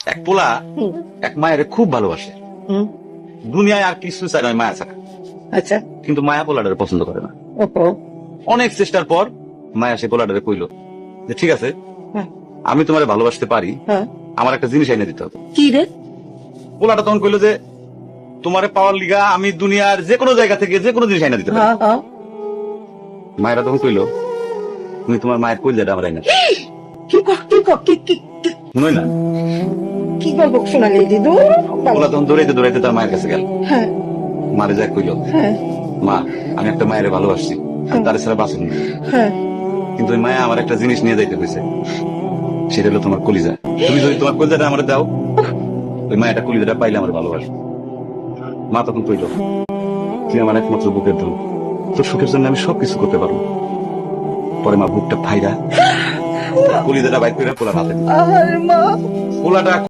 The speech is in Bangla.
এক পোলা হুম, এক মায়ের খুব ভালোবাসে, হুম, দুনিয়ায় আর কিছু চাই নয় মায়া ছাড়া। আচ্ছা। কিন্তু মায়া পোলাটারে পছন্দ করে না। ওহো। অনেক চেষ্টার পর মায়া সে পোলাটারে কইল যে ঠিক আছে, হ্যাঁ, আমি তোমারে ভালোবাসতে পারি, হ্যাঁ। আমার একটা জিনিস এনে দিতে হবে। কি রে? পোলাটা তখন কইলো যে তোমারে পাওয়ার লিগা আমি দুনিয়ার যে কোনো জায়গা থেকে যে কোনো জিনিস এনে দিতে পারি। হ্যাঁ, হ্যাঁ। মায়েরা তখন কইলো তুমি তোমার মায়ের কইলেটা আমার এনে দাও। কি ক- কি ক- কি কি কি- শুনোই না, কি গল্প শোনালি দিদু? পোলা তখন দৌড়াইতে দৌড়াইতে তার মায়ের কাছে গেল। হ্যাঁ, মারে যা কইলো, হ্যাঁ, মা আমি একটা মায়ের ভালোবাসছি, আমি তার ছাড়া বাঁচুন না। হ্যাঁ। কিন্তু ওই মায়া আমার একটা জিনিস নিয়ে যাইতে হয়েছে, সেটা হলো তোমার কলিজা। তুমি যদি তোমার কলিজাটা আমার দাও, ওই মায়াটা কলিজাটা পাইলে আমার ভালোবাসবে। মা তখন কইল তুই আমার একমাত্র বুকের ধন, তোর সুখের জন্য আমি সবকিছু করতে পারবো। পরে মা বুকটা ফাইরা কলিজাটা বাইক করে পোলা হাতে দিল। আরে মা। পোলাটা